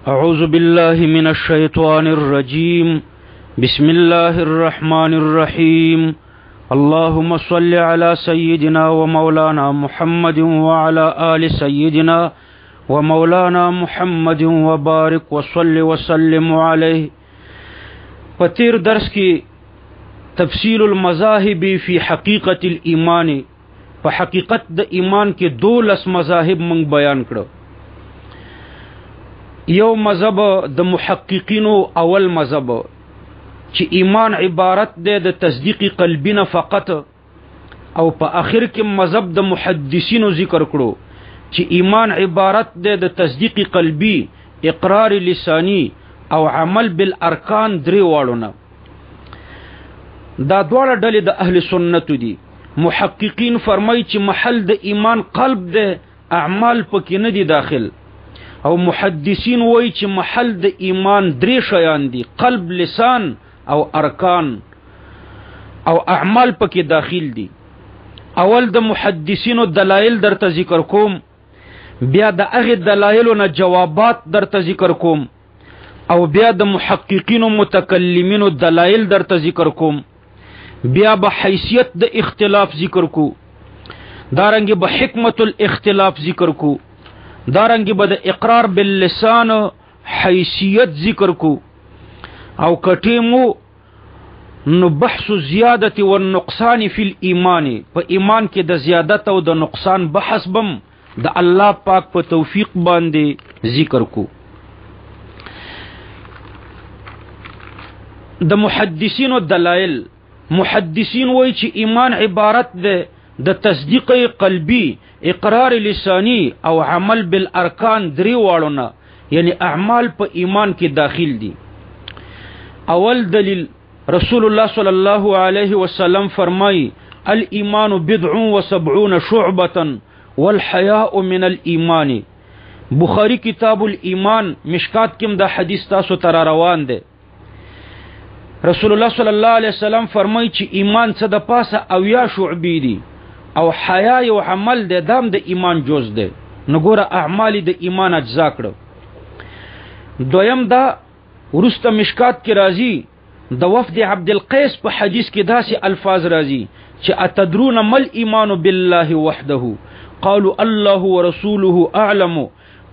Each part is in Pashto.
أعوذ بالله من الشيطان الرجيم بسم الله الرحمن الرحيم اللهم صل على سيدنا ومولانا محمد وعلى آل سيدنا ومولانا محمد وبارك وصل وسلم عليه. پتیر درس کی تفصیل المذاهب فی حقیقت الایمان، په حقیقت د ایمان کې 12 مذاهب مونږ بیان کړو. یو مذهب د محققینو اول مذهب چې ایمان عبارت ده د تصدیق قلبی نه فقط، او په آخر کې مذهب د محدثینو ذکر کړو چې ایمان عبارت ده د تصدیق قلبی، اقرار لسانی او عمل بالارکان درې واړو نه. دا دواړه ډلې د اهل سنت دي. محققین فرمایي چې محل د ایمان قلب ده، اعمال پکې نه دي داخل. او محدثین وایي چې محل د ایمان درې شیان دي، قلب، لسان او ارکان، او اعمال پکې داخل دي. اول د محدثینو دلایل درته ذکر کوم، بیا د هغه دلایلو نه جوابات درته ذکر کوم، او بیا د محققینو متکلمینو دلایل درته ذکر کوم، بیا به حیثیت د اختلاف ذکر کو، دارنګ به حکمت الاختلاف ذکر کو، دارنګ به د اقرار باللسان حیثیت ذکر کو، او کټیمو نو بحث زیادت و نقصان فی الایمان، په ایمان کې د زیادت او د نقصان بحث بم د الله پاک په توفیق باندې ذکر کو. د محدثینو دلائل، محدثین وایي چې ایمان عبارت ده د تصدیق قلبی، اقرار لسانی او عمل بالارکان درې واړو نه، یعنی اعمال په ایمان کې داخل دي. اول دلیل رسول الله صلی الله علیه وسلم فرمای الایمان 70 شعبة والحیاء من الایمان. بخاری کتاب الایمان مشکات کې دا حدیث تاسو تر روان ده. رسول الله صلی الله علیه وسلم فرمای چې ایمان څه د پاسه او یا شعبې دي، او حیا یو عمل ده، دام د ایمان جز ده. نګوره اعمال د ایمان اجزا کړو. دویم دا ورسته مشکات کې راځي د وفد عبد القیس په حدیث کې داسې الفاظ راځي چې اتدرون مل ایمان بالله وحده قالوا الله ورسوله اعلم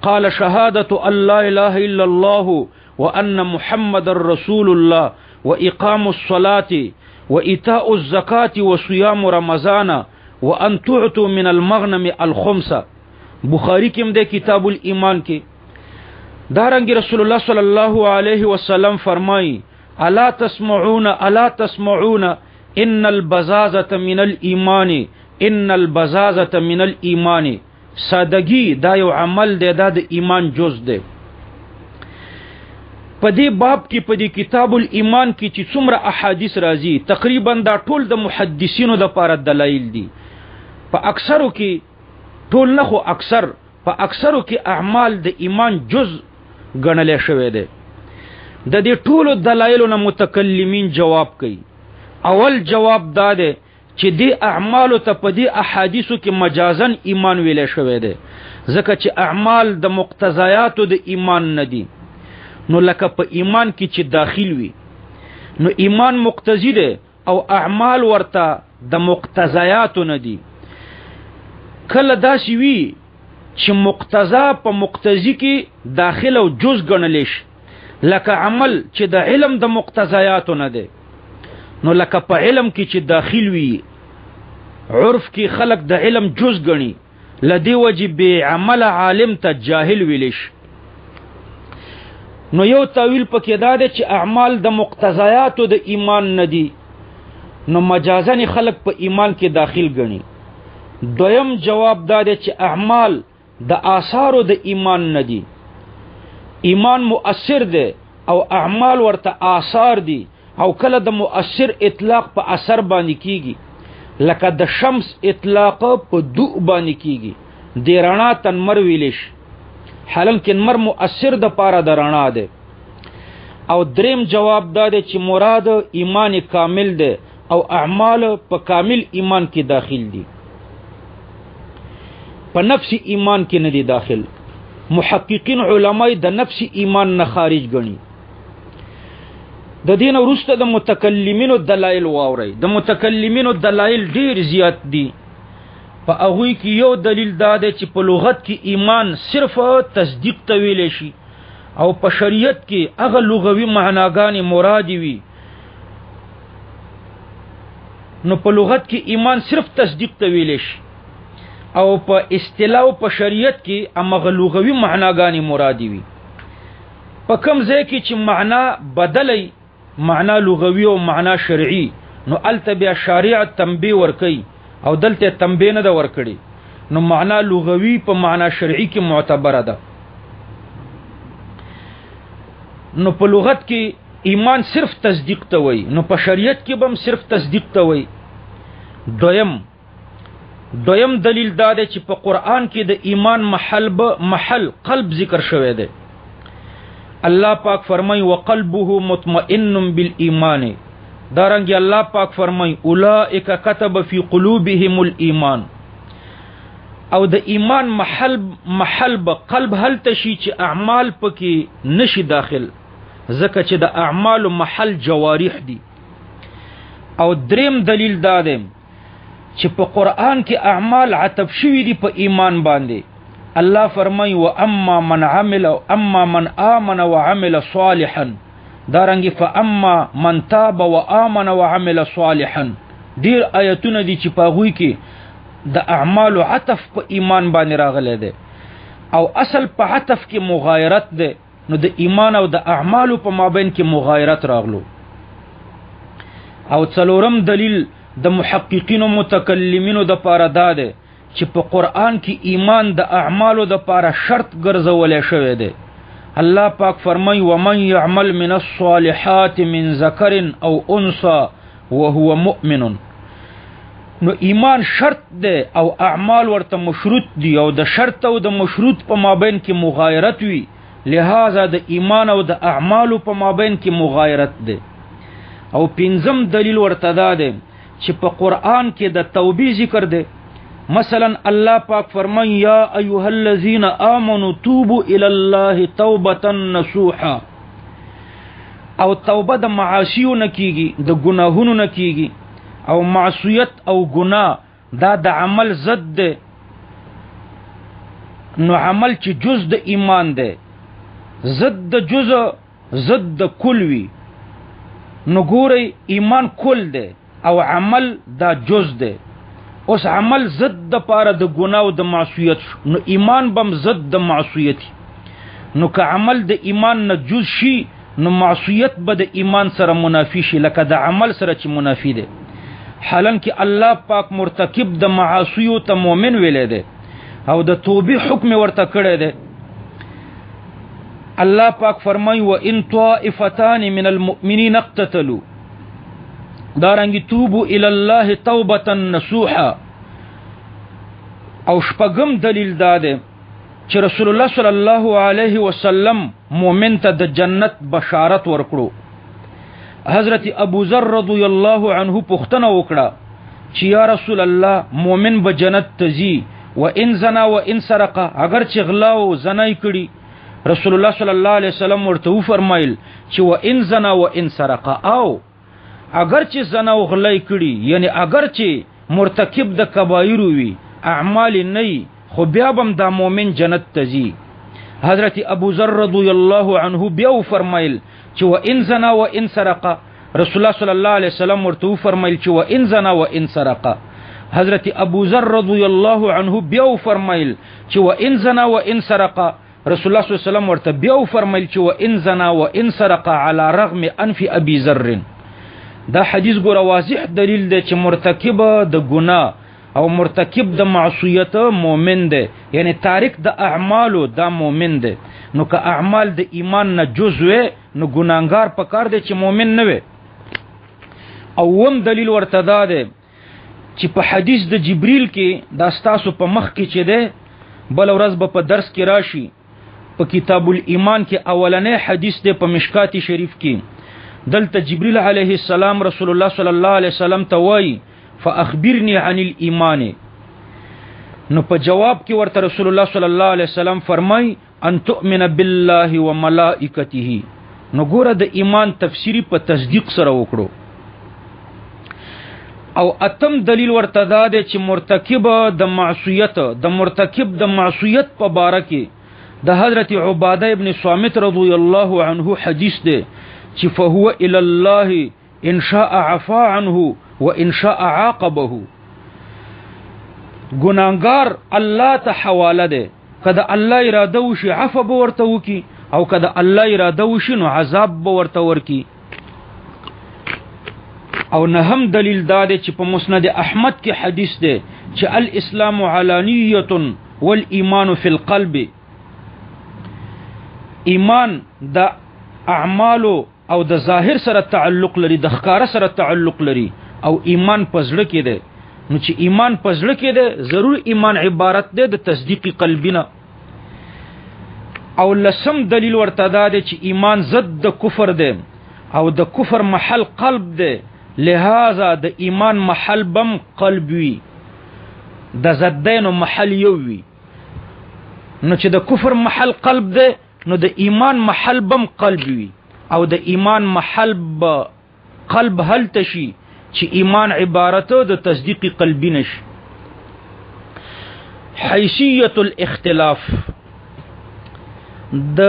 قال شهادة ان لا اله الا الله وان محمد رسول الله واقام الصلاة وإيتاء الزكاة وصيام رمضان وان تعطوا من المغنم الخمسة. بخاری کې هم د کتاب الایمان کې. دارنګ رسول الله صلی الله علیه وسلم فرمای الا تسمعون ان البزازة من الایمان، ان البزازة من الایمان. سادگی دا یو عمل دی، دا د ایمان جز دی. په دې باب کې په دې کتاب الایمان کې چې څومره احادیث راځي تقریبا دا ټول د محدثینو د پاره دلایل دي. په اکثرو کې، ټول نه خو اکثر، په اکثرو کې اعمال د ایمان جز ګڼل شوی دی. د دې ټولو دلایلو نه متکلمین جواب کوي. اول جواب دا دی چې دې اعمالو ته په دې احادیثو کې مجازن ایمان ویل شوی دی، ځکه چې اعمال د مقتضیاتو د ایمان نه دي. نو لکه په ایمان کې چې داخل وي، نو ایمان مقتضی دی او اعمال ورته د مقتضیاتو نه دي. کله داسې وي چې مقتضا په مقتضی کې داخل او جز ګڼل شي، لکه عمل چې د علم د مقتضیاتو نه دی. نو لکه په علم کې چې داخل وي، عرف کې خلق د علم جز ګڼي، لدی وجه به عمل عالم ته جاهل ویل شي. نو یو تاویل پکې دا دی چې اعمال د مقتضیاتو د ایمان نه دي، نو مجازن خلق په ایمان کې داخل ګڼي. دویم جواب دا دی چې اعمال د آثارو د ایمان نه دي. ایمان مؤثر دی او اعمال ورته آثار دي، او کله د مؤثر اطلاق په اثر باندې کیږي، لکه د شمس اطلاق په ضوء باندې کیږي. د رڼا تنمر ویل شي، حالانکه نمر مؤثر د پاره د رڼا دی. او دریم جواب دا دی چې مراد ایمان کامل دی او اعمال په کامل ایمان کې داخل دي، په نفس ایمان کې نه دي داخل. محققین علماء د نفس ایمان نه خارج ګڼي. د دین وروسته د متکلمینو دلایل واوري. د متکلمینو دلایل ډیر زیات دي. په هغوی کې یو دلیل دا دی چې په لغت کې ایمان صرف تصدیق ته ویلی شي او په شریعت کې هغه لغوي معناګانې مرادې وي. نو په لغت کې ایمان صرف تصدیق ته ویلی شي او په اصطلاح او په شریعت کې هغه لغوي معناګانې مرادې وي. په کوم ځای کې چې معنا بدلی، معنا لغوي او معنا شرعي، نو الته بیا شارع تنبیه ورکوي او دلته تنبیه نه ده ورکړي، نو معنا لغوي په معنا شرعي کې معتبره ده. نو په لغت کې ایمان صرف تصدیق ته وایي، نو په شریعت کې به هم صرف تصدیق ته وایي. دویم دلیل دا دی چې په قرآن کې د ایمان محل قلب ذکر شوی دی. الله پاک فرمای وقلبه مطمئن بالایمان. دارنګ الله پاک فرمای اولئک کتب فی قلوبهم الایمان. او د ایمان محل به قلب هل تشي چې اعمال پکې نشي داخل، ځکه چې د اعمال محل جوارح دي. او دریم دلیل دا دی چې په قرآن کې اعمال عطف شوي دي په ایمان باندې. الله فرمای واما من آمن وعمل صالحا. دارنګ فاما من تاب وآمن وعمل صالحا. ډیر آیتونه دي چې په هغوی کې د اعمال عطف په ایمان باندې راغلی دی او اصل په عطف کې مغایرت دی. نو د ایمان او د اعمالو په مابین کې مغایرت راغلو. او څلورم دلیل د محققینو متکلمینو د پاره دا دی چې په قرآن کې ایمان د اعمالو د پاره شرط ګرځولې شوی دی. الله پاک فرمای ومن يعمل من الصالحات من ذکر او انثى وهو مؤمن. نو ایمان شرط دی او اعمال ورته مشروط دي او د شرط او د مشروط په مابین کې مغایرت وي، لہذا د ایمان او د اعمالو په مابین کې مغایرت دی. او پنځم دلیل ورته دا دی چې په قرآن کې د توبې ذکر دی. مثلا الله پاک فرمای یا ایها الذین آمنوا توبوا الی الله توبه نصوحا. او توبه د معاصیو نه کیږي، د ګناهونو نه کیږي. او معصیت او ګناه دا د عمل ضد دی. نو عمل چې جز د ایمان دی، ضد د جز ضد د کل وي. نو ګورئ ایمان کل دی او عمل دا جز دی. اوس عمل ضد د پاره د ګناه او د معصیت، نو ایمان بم ضد د معصیت. نو که عمل د ایمان نه جز شي، نو معصیت به د ایمان سره منافی شي، لکه د عمل سره چې منافی دی. حالانکه الله پاک مرتکب د معاصیو ته مؤمن ویلی دی او د توبې حکم ورته کړی دی. الله پاک فرمای و ان طائفتان من المؤمنین اقتتلوا. دارنګ توبوا الی الله توبه نصوحا. او شپږم دلیل دا دی چې رسول الله صلی الله علیه وسلم مؤمن ته د جنت بشارت ورکړو. حضرت ابو ذر رضی الله عنه پوښتنه وکړه چې یا رسول الله مؤمن به جنت ته ځي و ان زنا و ان سرق، اگر چې غلا او زنا کړي. رسول الله صلی الله علیه وسلم ورته فرمایل چې و ان زنا و ان سرق، او اگر چې زنا او غلا کړي، یعنی اگر چې مرتکب د کبایر وي، اعمال نه، خو بیا هم دا مؤمن جنت ته ځي. حضرت ابو ذر رضی الله عنه بیا فرمایل چې و ان زنا و ان سرق. رسول الله صلی الله علیه وسلم ورته فرمایل چې و ان زنا و ان سرق. حضرت ابو ذر رضی الله عنه بیا فرمایل چې و ان زنا و ان سرق. رسول الله صلی الله علیه وسلم ورته بیا فرمایل چې و ان زنا و ان سرق علی رغم انف ابي ذر. دا حدیث ګوره واضح دلیل دی چې مرتکب د ګناه او مرتکب د معصیت مؤمن دی، یعنی تارک د اعمالو دا مؤمن دی. نو که اعمال د ایمان نه جز وي، نو ګناهګار پکار دی چې مؤمن نه وي. اوم دلیل ورته دا دی چې په حدیث د جبریل کې دا ستاسو په مخ کې چې دی، بل ورځ به په درس کې راشي، په کتاب الایمان کې اولنې حدیث دی په مشکات شریف کې. دلته جبریل علیه السلام رسول الله صلی الله علیه وسلم ته وایي فاخبرني عن الايمان. نو په جواب کې ورته رسول الله صلی الله علیه وسلم فرمای ان تؤمن بالله وملائکته. نو ګوره د ایمان تفسیری په تصدیق سره وکړو. او اتم دلیل ورته دا دی چې مرتکب د معصیت په باره کې د حضرت عباده ابن صامت رضی الله عنه حدیث دی چې فهو الی الله ان شاء عفا عنه وان شاء عاقبه. ګناهګار الله ته حواله ده، کله الله اراده وشي عفو به ورته وکي او کله الله اراده وشي نو عذاب به ورته ورکي. او نهم دلیل دا دی چې په مسند احمد کې حدیث دی چې الاسلام علانیه والایمان فی القلب. ایمان د اعمال او د ظاهر سره تعلق لري، د ښکارا سره تعلق لري، او ایمان پزړه کې دی. نو چې ایمان پزړه کې دی ضرور ایمان عبارت دی د تصدیق قلبی نه. او لسم دلیل ورته دا دی چې ایمان ضد د کفر دی او د کفر محل قلب دی، لہذا د ایمان محل بم قلب وی، د ضدینو محل یو وی. نو چې د کفر محل قلب دی نو د ایمان محل بم قلب وی، او د ایمان محل قلب هل تشي چې ایمان عبارته د تصدیق قلبی نشي. حیثیت الاختلاف د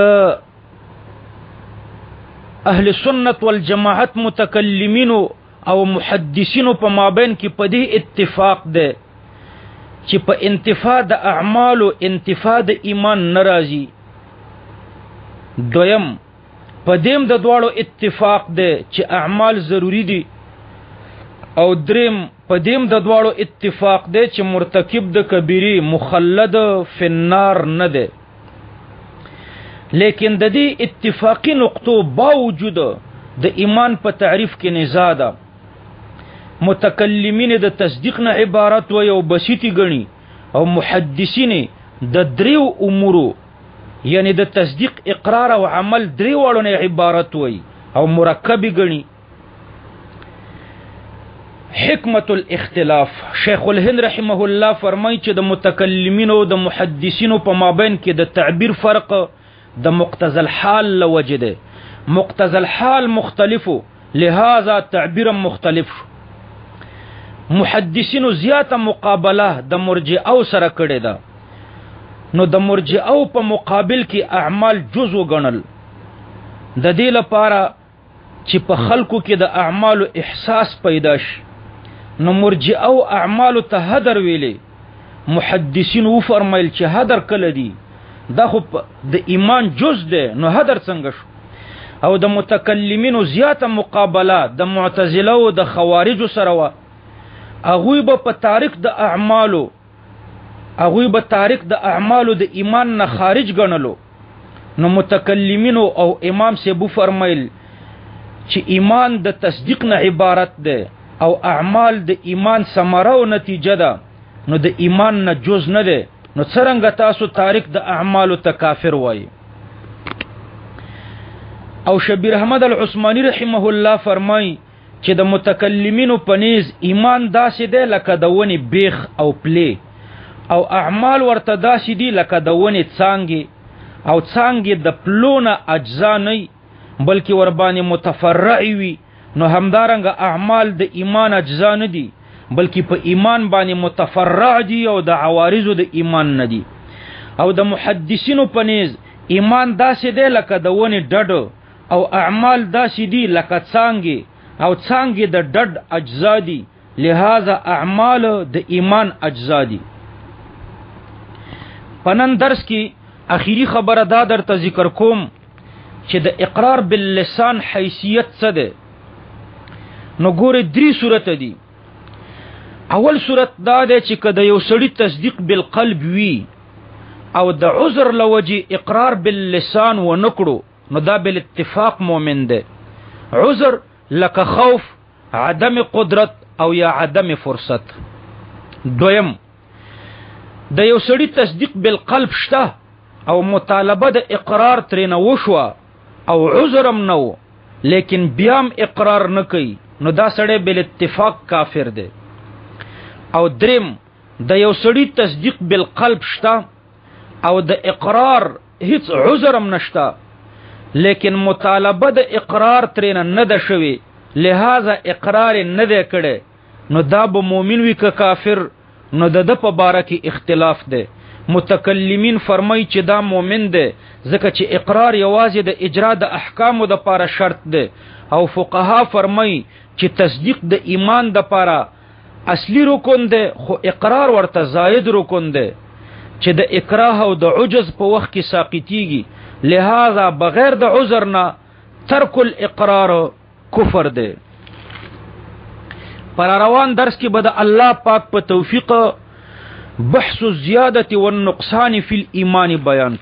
اهل سنت والجماعت متکلمینو او محدثینو په مابین کې په دې اتفاق ده چې په انتفاع د اعمال او انتفاع د ایمان ناراضي. دویم په دیم د دواړو اتفاق ده چې اعمال ضروری دي. او دریم په دیم د دواړو اتفاق ده چې مرتکب د کبیره مخلد فی النار نه ده. لیکن د دې اتفاقی نقطو باوجود د ایمان په تعریف کې نزاع ده. متکلمین د تصدیق نه عبارت و یو بسیطی گنی، او محدثین د دریو امورو یعنی د تصدیق اقرار او عمل دریو وړو نه عبارت وي او مرکب گنی. حکمت الاختلاف شیخ الهند رحمه الله فرمای چې د متکلمین او د محدثین په مابین کې د تعبیر فرق د مقتضى الحال لوجده. مقتضى الحال مختلفو لہذا تعبیر مختلف. محدثینو زیاته مقابله د مرجئو سره کړې ده. نو د مرجئو په مقابل کې اعمال جزء ګڼل، د دې لپاره چې په خلکو کې د اعمالو احساس پیدا شي. نو مرجئو اعمالو ته هدر ویلې، محدثینو فرمایل چې هدر کله دی دا خو د ایمان جز ده، نو هدر څنګه شو؟ او د متکلمینو زیاته مقابله د معتزله او د خوارجو سره و. اغوی به په تاریخ د اعمالو د ایمان نه خارج ګڼلو. نو متکلمینو او امام سیبو فرمایل چې ایمان د تصدیق نه عبارت ده او اعمال د ایمان ثمره او نتیجه ده، نو د ایمان نه جز نه ده. نو څرنګه تاسو تاریخ د اعمالو ته کافر وای؟ او شبیر احمد العثماني رحمه الله فرمای چې د متکلمینو پنیز ایمان داسې دی لکه د ونې بیخ او پلی، او اعمال ورته داسې دي لکه د ونې څانګې، او څانګې د پلونه اجزا نه بلکې وربانې متفرع وي. نو همدارنګه اعمال د ایمان اجزا نه دي بلکې په ایمان باندې متفرع دي او د عوارضو د ایمان نه دي. او د محدثینو پنیز ایمان داسې دی لکه د ونې ډډ، او اعمال داسې دي لکه څانګې، او څانګې د ډډ اجزا دي، لہذا اعمال د ایمان اجزا دي. پنن درس کې اخیری خبره دا درته ذکر کوم چې د اقرار باللسان حیثیت څه ده. نو ګوره درې صورت دي. اول صورت دا ده چې کله یو سړی تصدیق بالقلب وی او د عذر لوجه اقرار باللسان و نکړو، نو دا بل اتفاق مؤمن ده. عذر لکه خوف، عدم قدرت او یا عدم فرصت. دویم د یو سړی تصدیق بالقلب شته او مطالبه د اقرار ترې نه وشوه او عذرم نه و لیکن بیام اقرار نه کوي، نو دا سړی بل اتفاق کافر ده. او دریم د یو سړي تصدیق بالقلب شتا او د اقرار هیڅ عذرم نشتا، لیکن مطالبه د اقرار ترینه نه ده شوی، لہذا اقرار نه ده کړي، نو دا به مؤمن وي که کافر، نو د په باره کې اختلاف ده. متکلمین فرمای چې دا مؤمن ده ځکه چې اقرار یوازې د اجرا د احکامو د پاره شرط ده، او فقها فرمای چې تصدیق د ایمان د پاره اصلي رکن ده، خو اقرار ورته زائد رکن ده چې د اکراه او د عجز په وخت کې ساقطیږي، لہذا بغیر د عذر نه ترک الاقرار کفر ده. پر روان درس کې به د الله پاک په توفیق بحث الزیادة والنقصان فی الایمان بیان.